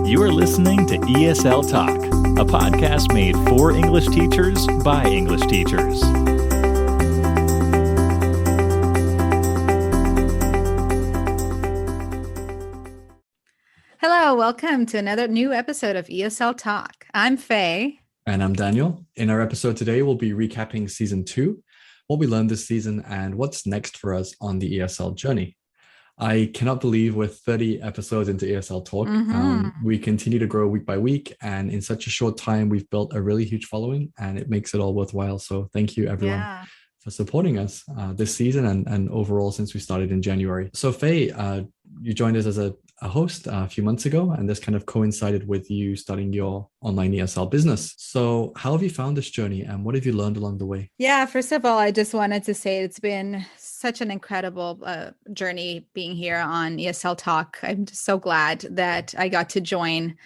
You are listening to ESL Talk, a podcast made for English teachers by English teachers. Hello, welcome to another new episode of ESL Talk. I'm Faye. And I'm Daniel. In our episode today, we'll be recapping season 2, what we learned this season, and what's next for us on the ESL journey. I cannot believe we're 30 episodes into ESL Talk. We continue to grow week by week, and in such a short time, we've built a really huge following, and it makes it all worthwhile. So thank you, everyone, for supporting us this season and overall since we started in January. So Faye, you joined us as a host a few months ago, and this kind of coincided with you starting your online ESL business. So how have you found this journey, and what have you learned along the way? Yeah, first of all, I just wanted to say it's been such an incredible journey being here on ESL Talk. I'm just so glad that I got to join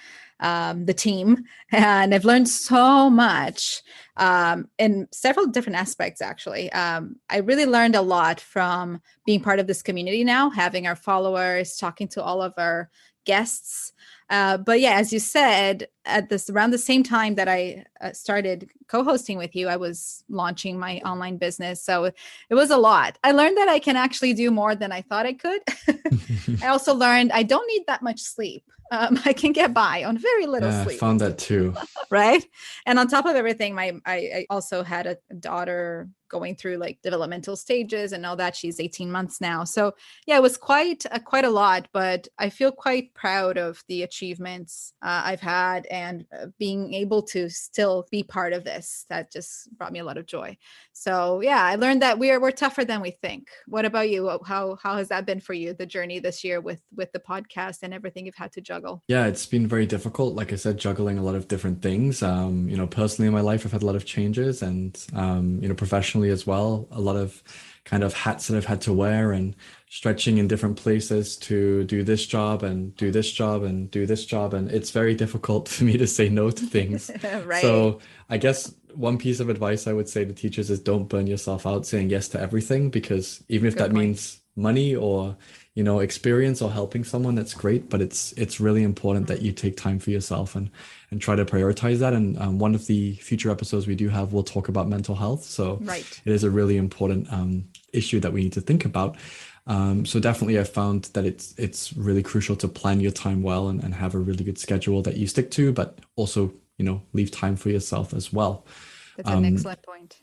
the team, and I've learned so much in several different aspects, actually. I really learned a lot from being part of this community now, having our followers, talking to all of our guests. But yeah, as you said, around the same time that I started co-hosting with you, I was launching my online business. So it was a lot. I learned that I can actually do more than I thought I could. I also learned I don't need that much sleep. I can get by on very little sleep. I found that too. Right. And on top of everything, I also had a daughter going through like developmental stages and all that. She's 18 months now. So yeah, it was quite a lot, but I feel quite proud of the achievements I've had, and being able to still be part of this. That just brought me a lot of joy. So yeah, I learned that we're tougher than we think. What about you? How has that been for you, the journey this year with the podcast and everything you've had to juggle? Yeah, it's been very difficult. Like I said, juggling a lot of different things. Personally in my life, I've had a lot of changes, and professionally as well, a lot of kind of hats that I've had to wear, and stretching in different places to do this job and do this job and do this job. And it's very difficult for me to say no to things. Right. So I guess one piece of advice I would say to teachers is don't burn yourself out saying yes to everything, because even if that means money or experience or helping someone, that's great, but it's really important that you take time for yourself and try to prioritize that. And one of the future episodes we do have, we'll talk about mental health. So it is a really important issue that we need to think about. So definitely I found that it's really crucial to plan your time well and have a really good schedule that you stick to, but also leave time for yourself as well. That's an excellent point.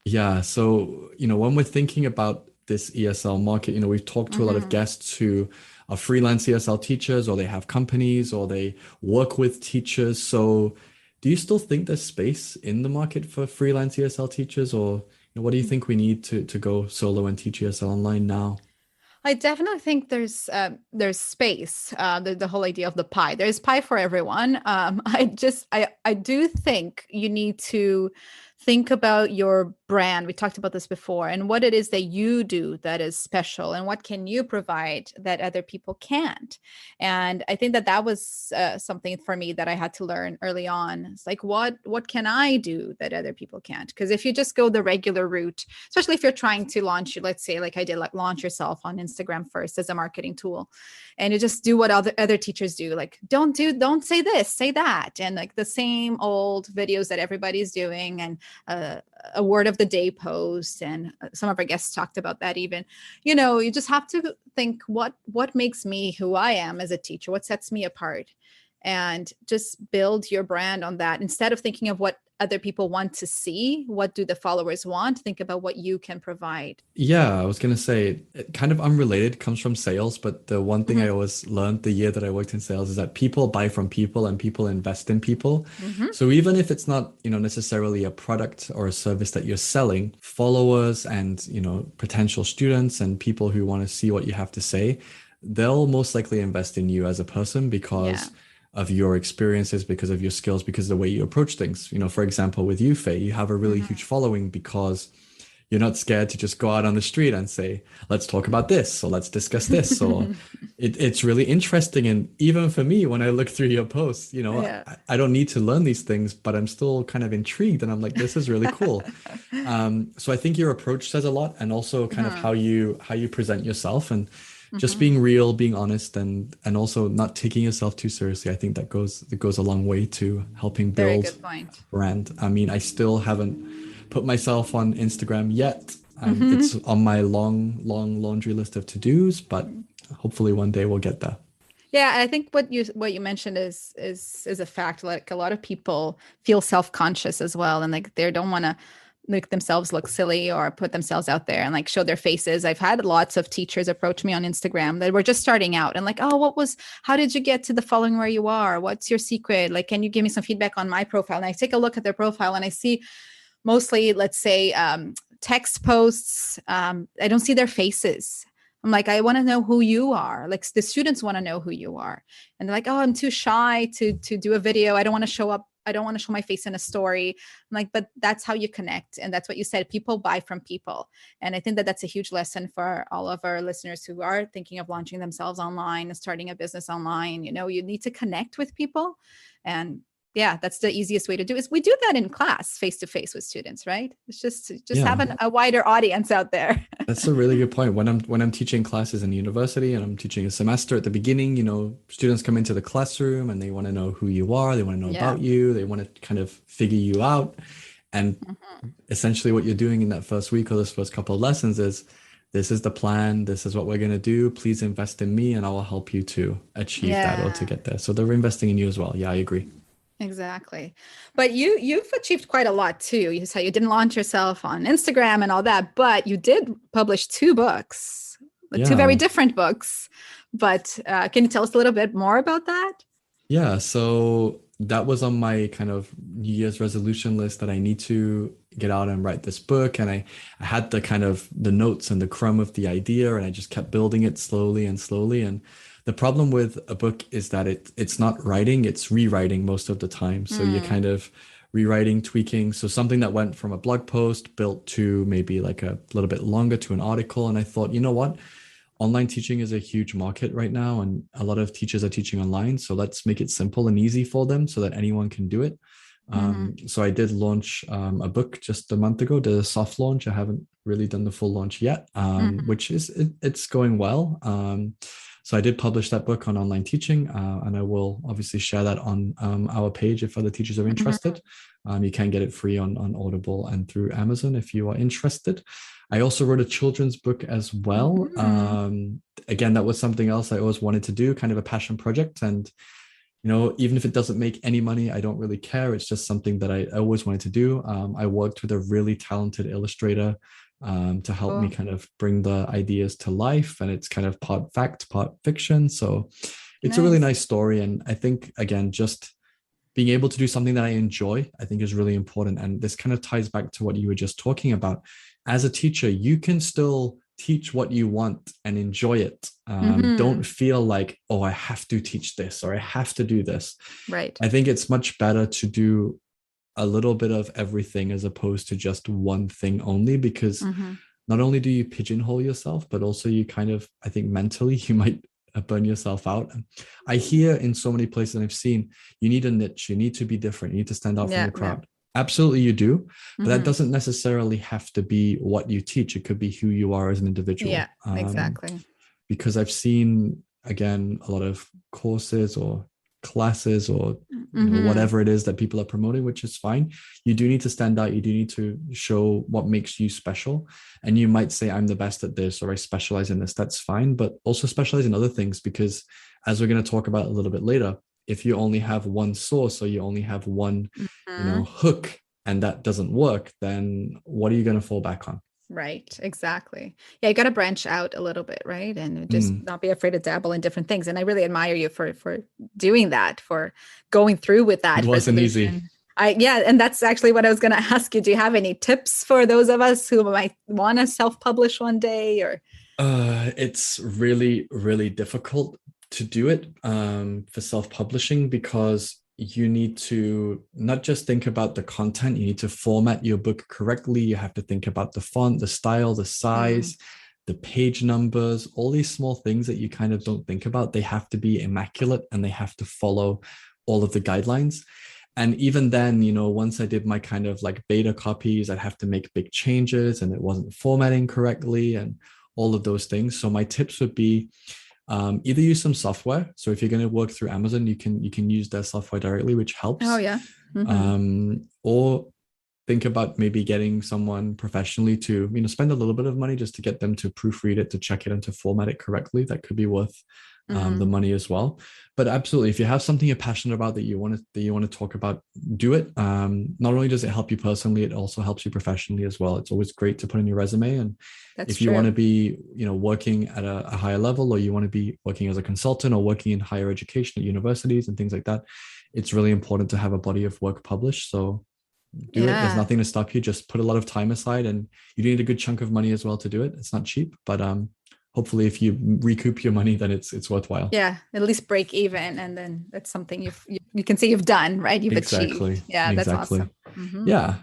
Yeah. So when we're thinking about this ESL market, we've talked to a lot of guests who are freelance ESL teachers, or they have companies, or they work with teachers. So do you still think there's space in the market for freelance ESL teachers, or what do you think we need to go solo and teach ESL online now? I definitely think there's space. The whole idea of the pie. There's pie for everyone. I do think you need to think about your brand. We talked about this before, and what it is that you do that is special, and what can you provide that other people can't. And I think that was something for me that I had to learn early on. It's like, what can I do that other people can't? Because if you just go the regular route, especially if you're trying to launch, let's say like I did, like launch yourself on Instagram first as a marketing tool, and you just do what other teachers do, like don't say this, say that, and like the same old videos that everybody's doing, and a word of the day post, and some of our guests talked about that even. You just have to think what makes me who I am as a teacher, what sets me apart, and just build your brand on that. Instead of thinking of what other people want to see, what do the followers want, think about what you can provide. Yeah, I was going to say, it kind of unrelated, comes from sales, but the one thing I always learned the year that I worked in sales is that people buy from people and people invest in people. So even if it's not, necessarily a product or a service that you're selling, followers and, potential students and people who want to see what you have to say, they'll most likely invest in you as a person because of your experiences, because of your skills, because of the way you approach things. For example, with you, Faye, you have a really huge following because you're not scared to just go out on the street and say, let's talk about this, or let's discuss this, or it's really interesting. And even for me, when I look through your posts, I don't need to learn these things, but I'm still kind of intrigued, and I'm like, this is really cool. So I think your approach says a lot, and also kind of how you present yourself. And just being real, being honest, and also not taking yourself too seriously. I think that goes a long way to helping Very build good point. brand. I mean, I still haven't put myself on Instagram yet. Mm-hmm. It's on my long laundry list of to-dos, but hopefully one day we'll get there. Yeah, I think what you mentioned is a fact. Like a lot of people feel self-conscious as well, and like they don't want to make themselves look silly or put themselves out there and like show their faces. I've had lots of teachers approach me on Instagram that were just starting out and like, oh, how did you get to the following where you are? What's your secret? Like, can you give me some feedback on my profile? And I take a look at their profile and I see mostly, let's say, text posts. I don't see their faces. I'm like, I want to know who you are. Like the students want to know who you are. And they're like, oh, I'm too shy to do a video. I don't want to show up. I don't want to show my face in a story. I'm like, but that's how you connect. And that's what you said. People buy from people. And I think that that's a huge lesson for all of our listeners who are thinking of launching themselves online and starting a business online. You know, you need to connect with people. And yeah, that's the easiest way to do it. We do that in class, face to face with students, right? It's just Yeah. have a wider audience out there. That's a really good point. When I'm teaching classes in university and I'm teaching a semester at the beginning, students come into the classroom and they want to know who you are, they want to know about you, they want to kind of figure you out. And essentially what you're doing in that first week or those first couple of lessons is, this is the plan, this is what we're going to do. Please invest in me and I will help you to achieve that or to get there. So they're investing in you as well. Yeah, I agree. Exactly. But you've achieved quite a lot too. You said you didn't launch yourself on Instagram and all that, but you did publish 2 books, two very different books. But can you tell us a little bit more about that? Yeah, so that was on my kind of New Year's resolution list that I need to get out and write this book. And I had the kind of the notes and the crumb of the idea, and I just kept building it slowly and slowly. And the problem with a book is that it's not writing, it's rewriting most of the time. So you're kind of rewriting, tweaking. So something that went from a blog post built to maybe like a little bit longer to an article. And I thought, you know what? Online teaching is a huge market right now, and a lot of teachers are teaching online. So let's make it simple and easy for them so that anyone can do it. So I did launch a book just a month ago, did a soft launch. I haven't really done the full launch yet, which is, it's going well. So I did publish that book on online teaching, and I will obviously share that on our page if other teachers are interested. You can get it free on Audible and through Amazon if you are interested. I also wrote a children's book as well. Again, that was something else I always wanted to do, kind of a passion project. And, even if it doesn't make any money, I don't really care. It's just something that I always wanted to do. I worked with a really talented illustrator to help me kind of bring the ideas to life. And it's kind of part fact, part fiction. So it's a really nice story. And I think, again, just being able to do something that I enjoy, I think is really important. And this kind of ties back to what you were just talking about. As a teacher, you can still teach what you want and enjoy it. Don't feel like, oh, I have to teach this or I have to do this. Right. I think it's much better to do a little bit of everything as opposed to just one thing only, because not only do you pigeonhole yourself, but also you kind of, I think mentally you might burn yourself out. I hear in so many places, and I've seen, you need a niche, you need to be different, you need to stand out from the crowd. Absolutely you do, but that doesn't necessarily have to be what you teach. It could be who you are as an individual. Yeah, exactly. Because I've seen, again, a lot of courses or classes or whatever it is that people are promoting, which is fine. You do need to stand out. You do need to show what makes you special. And you might say, I'm the best at this, or I specialize in this. That's fine, but also specialize in other things, because as we're going to talk about a little bit later, if you only have one source or you only have one, hook, and that doesn't work, then what are you going to fall back on? Right. Exactly. Yeah. You got to branch out a little bit, right? And just not be afraid to dabble in different things. And I really admire you for doing that, for going through with that. It wasn't easy. And that's actually what I was going to ask you. Do you have any tips for those of us who might want to self-publish one day? Or it's really, really difficult to do it for self-publishing, because you need to not just think about the content, you need to format your book correctly. You have to think about the font, the style, the size, the page numbers, all these small things that you kind of don't think about. They have to be immaculate and they have to follow all of the guidelines. And even then, once I did my kind of like beta copies, I'd have to make big changes and it wasn't formatting correctly and all of those things. So my tips would be either use some software. So if you're going to work through Amazon, you can use their software directly, which helps. Oh yeah. Or think about maybe getting someone professionally to, spend a little bit of money just to get them to proofread it, to check it and to format it correctly. That could be worth the money as well. But absolutely, if you have something you're passionate about that you want to talk about, do it. Not only does it help you personally, it also helps you professionally as well. It's always great to put in your resume. And if you want to be, working at a higher level, or you want to be working as a consultant or working in higher education at universities and things like that, it's really important to have a body of work published. So do it. There's nothing to stop you. Just put a lot of time aside, and you need a good chunk of money as well to do it. It's not cheap, but hopefully if you recoup your money, then it's worthwhile. Yeah, at least break even, and then that's something you can say you've done, right? You've achieved. Yeah, that's awesome. Yeah.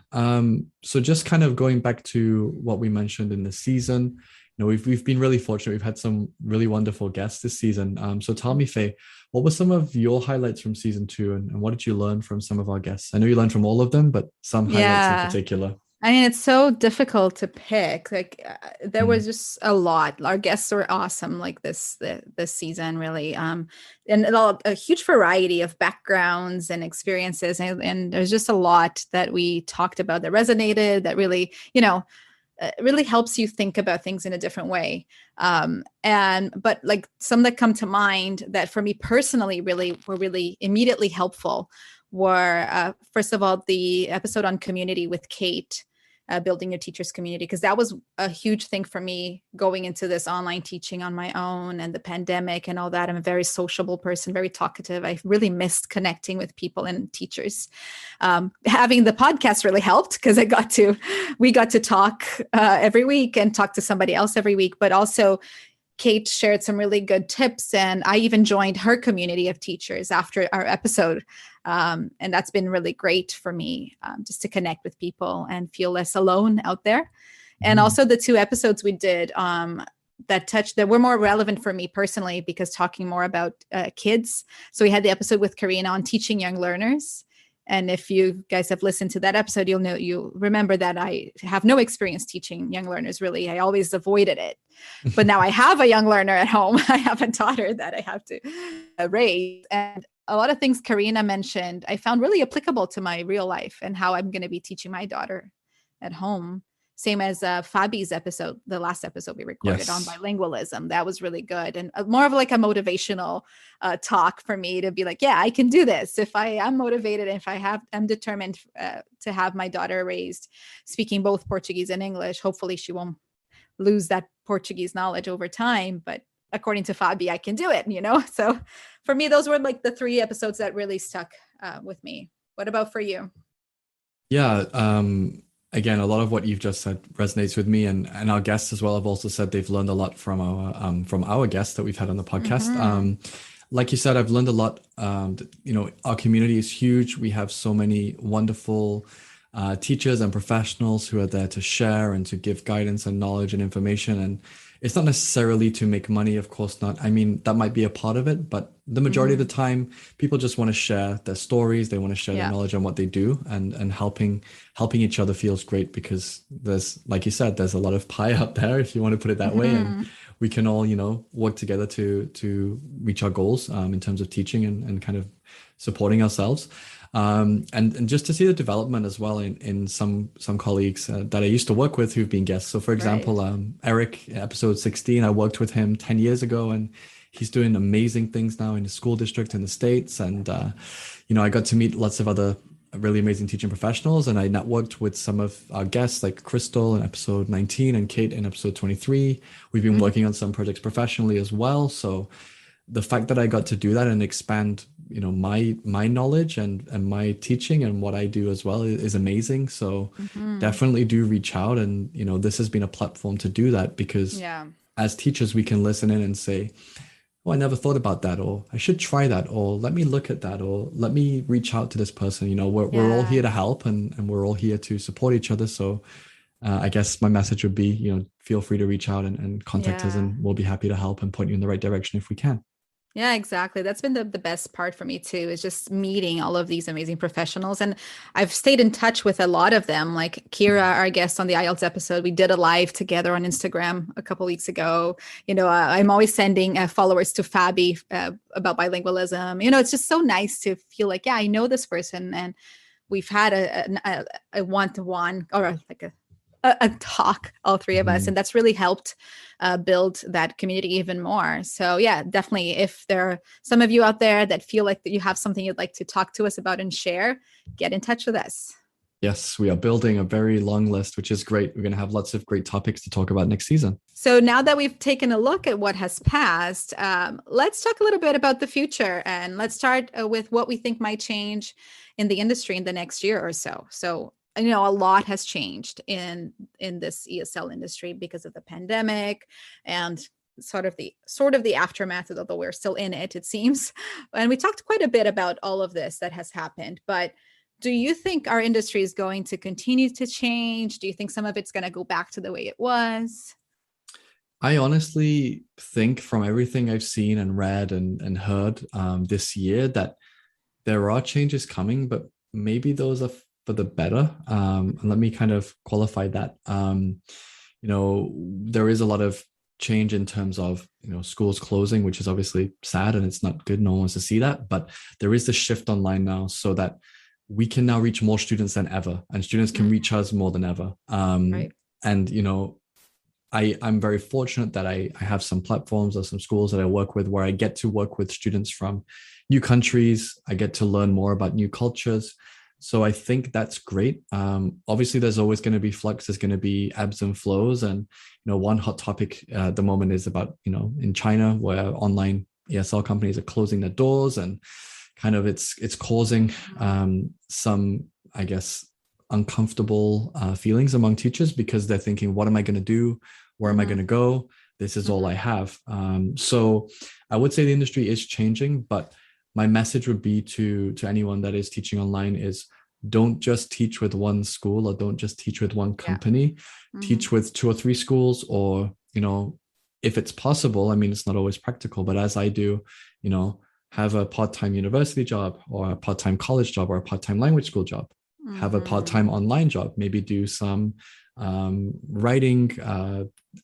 So just kind of going back to what we mentioned in the season, we've been really fortunate. We've had some really wonderful guests this season. So tell me, Faye, what were some of your highlights from season 2, and what did you learn from some of our guests? I know you learned from all of them, but some highlights in particular. I mean, it's so difficult to pick. Like there was just a lot. Our guests were awesome. Like this season, really, and a huge variety of backgrounds and experiences, and there's just a lot that we talked about that resonated. That really, really helps you think about things in a different way. But like some that come to mind that for me personally were really immediately helpful were first of all the episode on community with Kate. Building your teachers community, because that was a huge thing for me going into this online teaching on my own and the pandemic and all that. I'm a very sociable person, very talkative. I really missed connecting with people and teachers. Having the podcast really helped because we got to talk every week and talk to somebody else every week, but also Kate shared some really good tips, and I even joined her community of teachers after our episode. And that's been really great for me, just to connect with people and feel less alone out there. And also the 2 episodes we did that were more relevant for me personally, because talking more about kids. So we had the episode with Karina on teaching young learners. And if you guys have listened to that episode, you'll remember that I have no experience teaching young learners, really. I always avoided it. But now I have a young learner at home. I have a daughter that I have to raise. And a lot of things Karina mentioned, I found really applicable to my real life and how I'm going to be teaching my daughter at home. Same as Fabi's episode, the last episode we recorded on bilingualism. That was really good. And more of like a motivational talk for me to be like, yeah, I can do this. If I am motivated, and if I'm determined to have my daughter raised speaking both Portuguese and English, hopefully she won't lose that Portuguese knowledge over time. But according to Fabi, I can do it, So for me, those were like the 3 episodes that really stuck with me. What about for you? Yeah. Again, a lot of what you've just said resonates with me, and our guests as well have also said they've learned a lot from our guests that we've had on the podcast. Like you said, I've learned a lot. Our community is huge. We have so many wonderful teachers and professionals who are there to share and to give guidance and knowledge and information. And it's not necessarily to make money, of course not. I mean, that might be a part of it, but the majority of the time, people just want to share their stories. They want to share their knowledge on what they do, and helping each other feels great, because there's, like you said, there's a lot of pie out there, if you want to put it that way. And we can all, work together to reach our goals in terms of teaching and kind of supporting ourselves. And just to see the development as well in some colleagues that I used to work with who've been guests. So for example, Eric, episode 16, I worked with him 10 years ago, and he's doing amazing things now in the school district in the States. And, I got to meet lots of other really amazing teaching professionals, and I networked with some of our guests like Crystal in episode 19 and Kate in episode 23. We've been working on some projects professionally as well. So the fact that I got to do that and expand my knowledge and my teaching and what I do as well is amazing. So definitely do reach out. And this has been a platform to do that, because as teachers we can listen in and say, oh, I never thought about that, or I should try that, or let me look at that, or let me reach out to this person. We're all here to help, and we're all here to support each other. So I guess my message would be, feel free to reach out and contact us, and we'll be happy to help and point you in the right direction if we can. Yeah, exactly. That's been the best part for me too, is just meeting all of these amazing professionals. And I've stayed in touch with a lot of them. Like Kira, our guest on the IELTS episode, we did a live together on Instagram a couple weeks ago. I'm always sending followers to Fabi about bilingualism. It's just so nice to feel like, yeah, I know this person, and we've had a one-to-one, or like a talk, all three of us, Mhm. and that's really helped build that community even more. So yeah, definitely, if there are some of you out there that feel like that you have something you'd like to talk to us about and share, get in touch with us. Yes, we are building a very long list, which is great. We're going to have lots of great topics to talk about next season. So now that we've taken a look at what has passed, let's talk a little bit about the future, and let's start with what we think might change in the industry in the next year or so. So a lot has changed in this ESL industry because of the pandemic and sort of the aftermath, although we're still in it, it seems. And we talked quite a bit about all of this that has happened, but do you think our industry is going to continue to change? Do you think some of it's going to go back to the way it was? I honestly think from everything I've seen and read and heard this year that there are changes coming, but maybe those are for the better. And let me kind of qualify that. There is a lot of change in terms of schools closing, which is obviously sad and it's not good. No one wants to see that, but there is the shift online now, so that we can now reach more students than ever, and students can reach us more than ever. Right. And I'm very fortunate that I have some platforms or some schools that I work with where I get to work with students from new countries. I get to learn more about new cultures. So I think that's great. Obviously, there's always going to be flux. There's going to be ebbs and flows. And, one hot topic at the moment is about, in China, where online ESL companies are closing their doors, and kind of it's causing some, I guess, uncomfortable feelings among teachers, because they're thinking, what am I going to do? Where am I going to go? This is all I have. So I would say the industry is changing, but my message would be to anyone that is teaching online is, don't just teach with one school, or don't just teach with one company. Teach with 2 or 3 schools, or, if it's possible, I mean, it's not always practical, but as I do, have a part-time university job, or a part-time college job, or a part-time language school job. Have a part-time online job, maybe do some writing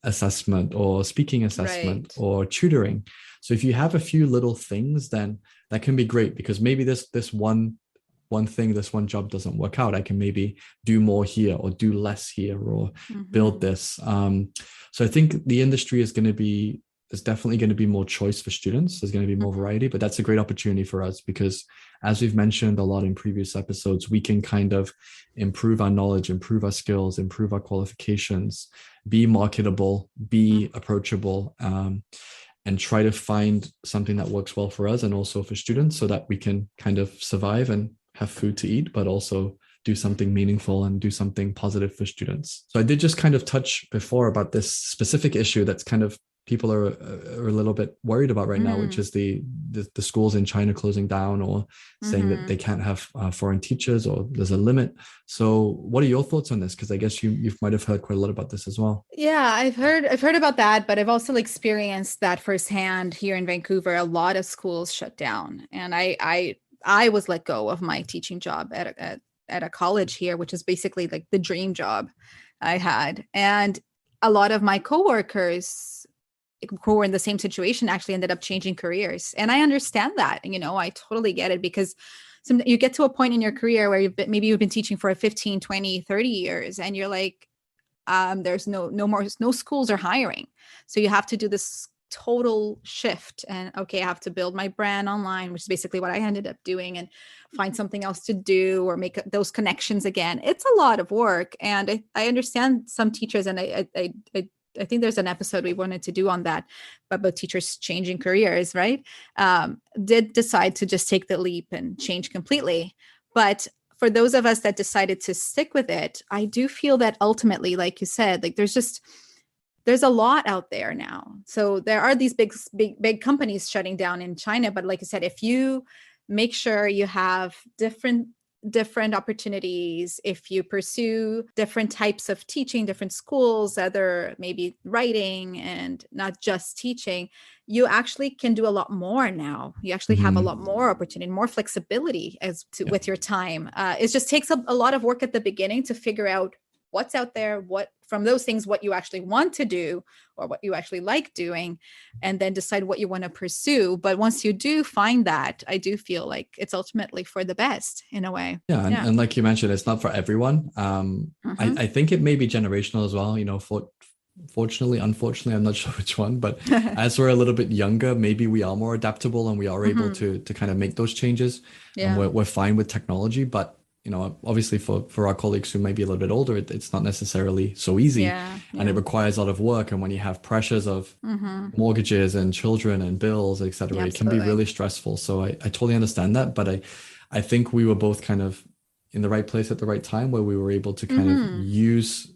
assessment or speaking assessment or tutoring. So if you have a few little things, then that can be great, because maybe this one thing, this one job doesn't work out. I can maybe do more here, or do less here, or build this. So I think the industry is there's definitely going to be more choice for students. There's going to be more variety, but that's a great opportunity for us, because as we've mentioned a lot in previous episodes, we can kind of improve our knowledge, improve our skills, improve our qualifications, be marketable, be approachable, and try to find something that works well for us and also for students, so that we can kind of survive and have food to eat, but also do something meaningful and do something positive for students. So I did just kind of touch before about this specific issue that's kind of people are a little bit worried about right now, which is the schools in China closing down, or saying that they can't have foreign teachers, or there's a limit. So what are your thoughts on this? Because I guess you might have heard quite a lot about this as well. Yeah, I've heard about that, but I've also experienced that firsthand here in Vancouver. A lot of schools shut down, and I was let go of my teaching job at a college here, which is basically like the dream job I had. And a lot of my coworkers who were in the same situation actually ended up changing careers. And I understand that, I totally get it, because you get to a point in your career where maybe you've been teaching for 15, 20, 30 years, and you're like, there's no schools are hiring. So you have to do this total shift, and okay, I have to build my brand online, which is basically what I ended up doing, and find something else to do, or make those connections again. It's a lot of work. And I understand some teachers, and I think there's an episode we wanted to do on that, about teachers changing careers, right? Did decide to just take the leap and change completely. But for those of us that decided to stick with it, I do feel that ultimately, like you said, like there's a lot out there now. So there are these big companies shutting down in China. But like I said, if you make sure you have different different opportunities, if you pursue different types of teaching, different schools, other maybe writing and not just teaching, you actually can do a lot more now. You actually have a lot more opportunity, more flexibility with your time. It just takes a lot of work at the beginning to figure out what's out there, what from those things, what you actually want to do or what you actually like doing, and then decide what you want to pursue. But once you do find that, I do feel like it's ultimately for the best in a way. Yeah. And like you mentioned, it's not for everyone. I think it may be generational as well, fortunately, unfortunately, I'm not sure which one, but as we're a little bit younger, maybe we are more adaptable and we are able to kind of make those changes. And we're fine with technology, but obviously for our colleagues who may be a little bit older, it's not necessarily so easy, and it requires a lot of work. And when you have pressures of mortgages and children and bills, etc., it can be really stressful. So I totally understand that, but I think we were both kind of in the right place at the right time, where we were able to kind of use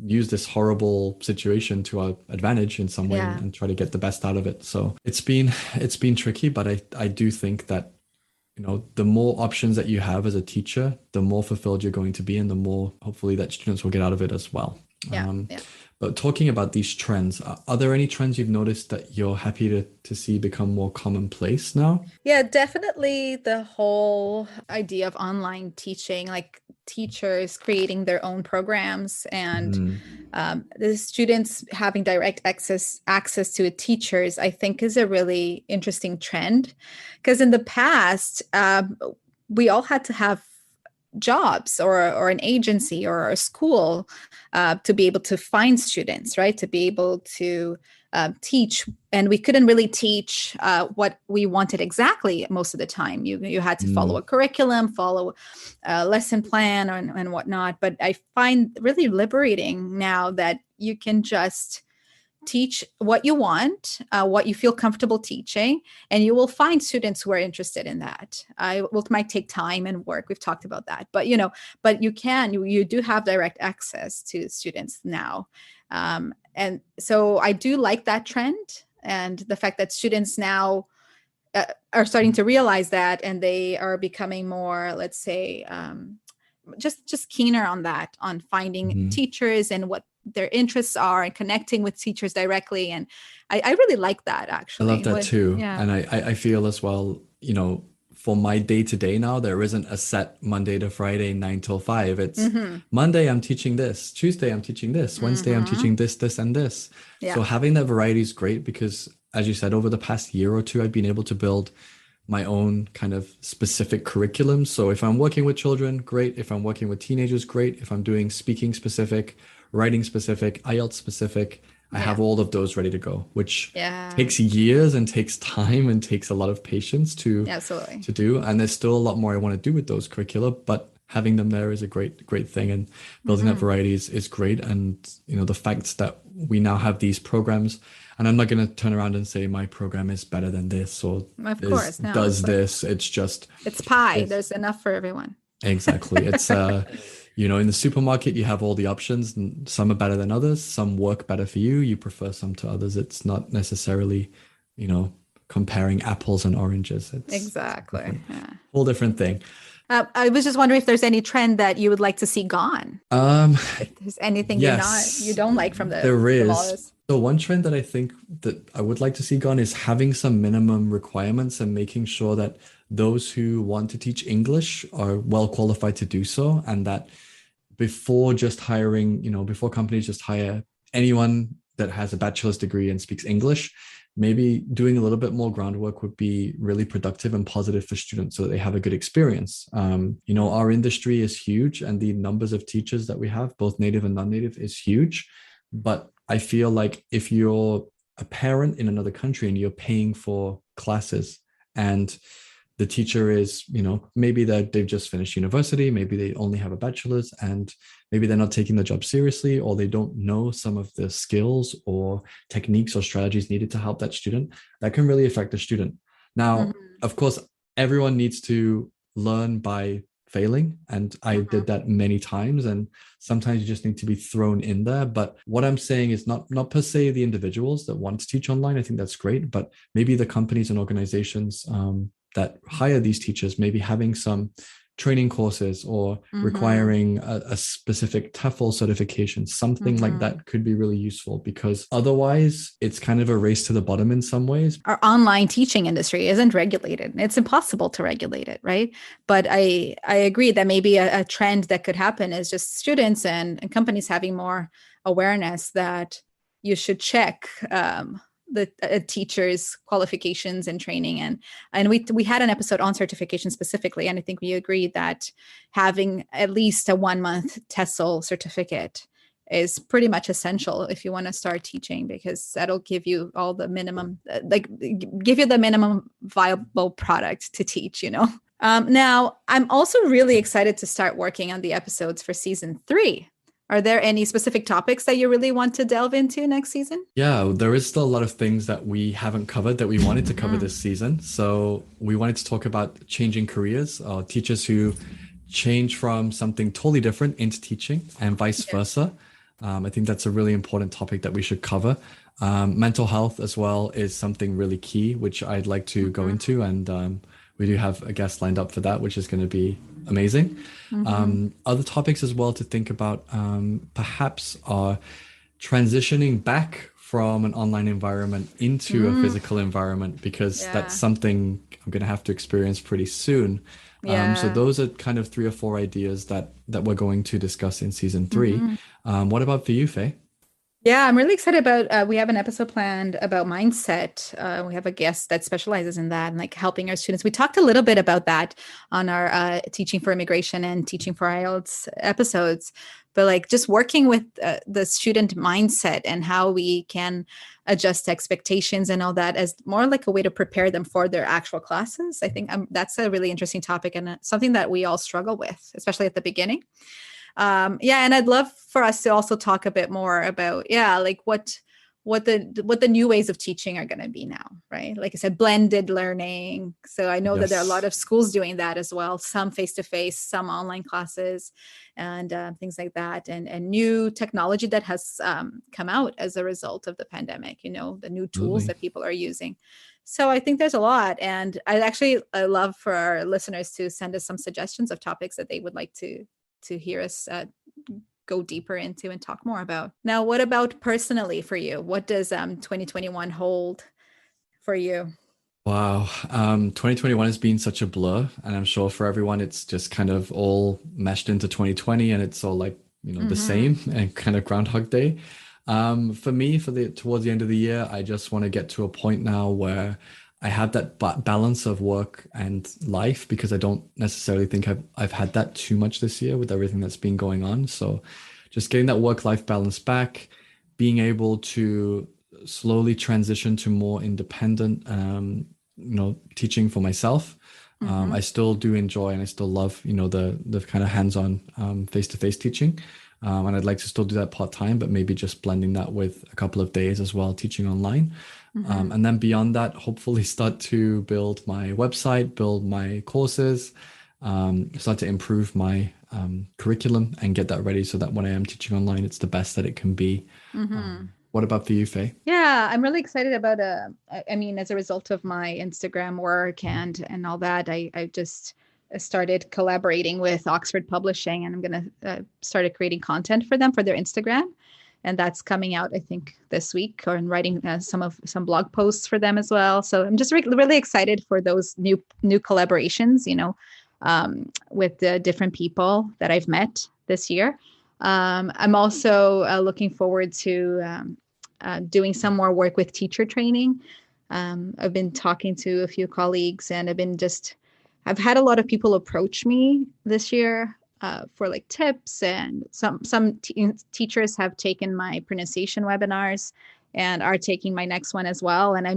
this horrible situation to our advantage in some way and try to get the best out of it. So it's been tricky, but I do think that the more options that you have as a teacher, the more fulfilled you're going to be, and the more hopefully that students will get out of it as well. But talking about these trends, are there any trends you've noticed that you're happy to see become more commonplace now? Yeah, definitely the whole idea of online teaching, like teachers creating their own programs and the students having direct access to teachers, I think is a really interesting trend. Because in the past, we all had to have jobs or an agency or a school to be able to find students, right? To be able to teach. And we couldn't really teach what we wanted exactly most of the time. You had to follow a curriculum, follow a lesson plan and whatnot. But I find really liberating now that you can just teach what you want, what you feel comfortable teaching, and you will find students who are interested in that. It might take time and work. We've talked about that, but you do have direct access to students now. And so I do like that trend, and the fact that students now are starting to realize that, and they are becoming more, let's say, just keener on that, on finding teachers and what their interests are and connecting with teachers directly. And I really like that, actually. I love that too. Yeah. And I feel as well, for my day-to-day now, there isn't a set Monday to Friday, 9 till 5. It's Monday, I'm teaching this. Tuesday, I'm teaching this. Wednesday, I'm teaching this, this, and this. Yeah. So having that variety is great because, as you said, over the past year or two, I've been able to build my own kind of specific curriculum. So if I'm working with children, great. If I'm working with teenagers, great. If I'm doing speaking specific, writing specific, IELTS specific, I have all of those ready to go, which takes years and takes time and takes a lot of patience to do. And there's still a lot more I want to do with those curricula, but having them there is a great thing, and building that variety is great. And the fact that we now have these programs, and I'm not going to turn around and say my program is better than this or does this. It's pie. There's enough for everyone. Exactly. It's in the supermarket, you have all the options, and some are better than others. Some work better for you. You prefer some to others. It's not necessarily, comparing apples and oranges. It's exactly whole different thing. I was just wondering if there's any trend that you would like to see gone. If there's anything you don't like from the there is. So one trend that I think that I would like to see gone is having some minimum requirements and making sure that those who want to teach English are well qualified to do so, and that before companies just hire anyone that has a bachelor's degree and speaks English, maybe doing a little bit more groundwork would be really productive and positive for students so that they have a good experience. Our industry is huge, and the numbers of teachers that we have, both native and non-native, is huge. But I feel like if you're a parent in another country and you're paying for classes, and the teacher is, maybe they've just finished university, maybe they only have a bachelor's, and maybe they're not taking the job seriously, or they don't know some of the skills or techniques or strategies needed to help that student, that can really affect the student. Now, of course, everyone needs to learn by failing, and I did that many times, and sometimes you just need to be thrown in there. But what I'm saying is not per se the individuals that want to teach online. I think that's great, but maybe the companies and organizations that hire these teachers, maybe having some training courses or requiring a specific TEFL certification, something like that could be really useful, because otherwise it's kind of a race to the bottom in some ways. Our online teaching industry isn't regulated. It's impossible to regulate it, right? But I agree that maybe a trend that could happen is just students and companies having more awareness that you should check the teacher's qualifications and training, and we had an episode on certification specifically, and I think we agreed that having at least a 1-month TESOL certificate is pretty much essential if you want to start teaching, because that'll give you all the minimum, give you the minimum viable product to teach, Now, I'm also really excited to start working on the episodes for season 3. Are there any specific topics that you really want to delve into next season? Yeah, there is still a lot of things that we haven't covered that we wanted to cover this season. So we wanted to talk about changing careers, teachers who change from something totally different into teaching and vice versa. I think that's a really important topic that we should cover. Mental health as well is something really key, which I'd like to go into. And we do have a guest lined up for that, which is going to be amazing. Other topics as well to think about perhaps are transitioning back from an online environment into a physical environment, because that's something I'm going to have to experience pretty soon. So those are kind of 3 or 4 ideas that we're going to discuss in season 3. What about for you, Faye? Yeah, I'm really excited about, we have an episode planned about mindset. We have a guest that specializes in that and like helping our students. We talked a little bit about that on our Teaching for Immigration and Teaching for IELTS episodes, but like just working with the student mindset and how we can adjust expectations and all that as more like a way to prepare them for their actual classes. I think that's a really interesting topic and something that we all struggle with, especially at the beginning. And I'd love for us to also talk a bit more about, like what the new ways of teaching are going to be now, right? Like I said, blended learning. So I know that there are a lot of schools doing that as well, some face-to-face, some online classes and things like that. And new technology that has come out as a result of the pandemic, the new tools that people are using. So I think there's a lot. And I love for our listeners to send us some suggestions of topics that they would like to hear us go deeper into and talk more about. Now, what about personally for you? What does 2021 hold for you? Wow. 2021 has been such a blur, and I'm sure for everyone, it's just kind of all meshed into 2020 and it's all like, the same and kind of Groundhog Day. For me, towards the end of the year, I just want to get to a point now where I have that balance of work and life, because I don't necessarily think I've had that too much this year with everything that's been going on. So just getting that work-life balance back, being able to slowly transition to more independent, teaching for myself. I still do enjoy and I still love, the kind of hands-on face-to-face teaching. And I'd like to still do that part-time, but maybe just blending that with a couple of days as well, teaching online. And then beyond that, hopefully start to build my website, build my courses, start to improve my curriculum and get that ready so that when I am teaching online, it's the best that it can be. What about for you, Faye? Yeah, I'm really excited about, as a result of my Instagram work and all that, I just started collaborating with Oxford Publishing, and I'm going to start creating content for them for their Instagram. And that's coming out, I think, this week, or in writing some blog posts for them as well. So I'm just really excited for those new collaborations, with the different people that I've met this year. I'm also looking forward to doing some more work with teacher training. I've been talking to a few colleagues, and I've had a lot of people approach me this year for like tips, and some teachers have taken my pronunciation webinars and are taking my next one as well. And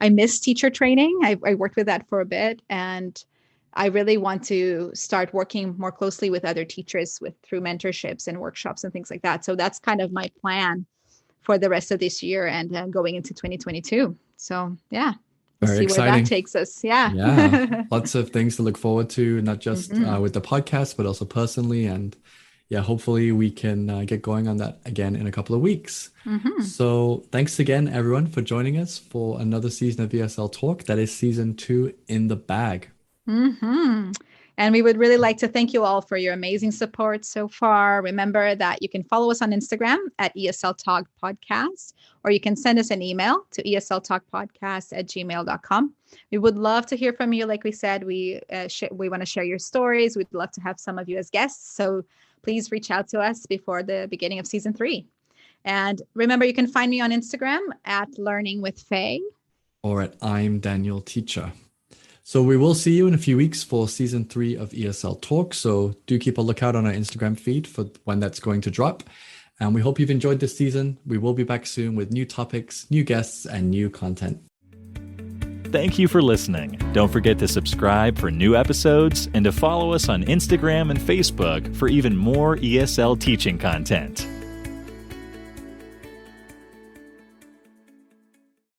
I miss teacher training. I worked with that for a bit, and I really want to start working more closely with other teachers through mentorships and workshops and things like that. So that's kind of my plan for the rest of this year and going into 2022. So yeah. We'll Very see exciting. Where that takes us. Yeah. Yeah. Lots of things to look forward to, not just with the podcast, but also personally. And yeah, hopefully we can get going on that again in a couple of weeks. So thanks again, everyone, for joining us for another season of ESL Talk. That is season 2 in the bag. And we would really like to thank you all for your amazing support so far. Remember that you can follow us on Instagram at ESL Talk Podcast, or you can send us an email to esltalkpodcast@gmail.com. We would love to hear from you. Like we said, we want to share your stories. We'd love to have some of you as guests. So please reach out to us before the beginning of season 3. And remember, you can find me on Instagram at Learning with Faye. Or at I'm Daniel Teacher. So we will see you in a few weeks for season 3 of ESL Talk. So do keep a lookout on our Instagram feed for when that's going to drop. And we hope you've enjoyed this season. We will be back soon with new topics, new guests, and new content. Thank you for listening. Don't forget to subscribe for new episodes and to follow us on Instagram and Facebook for even more ESL teaching content.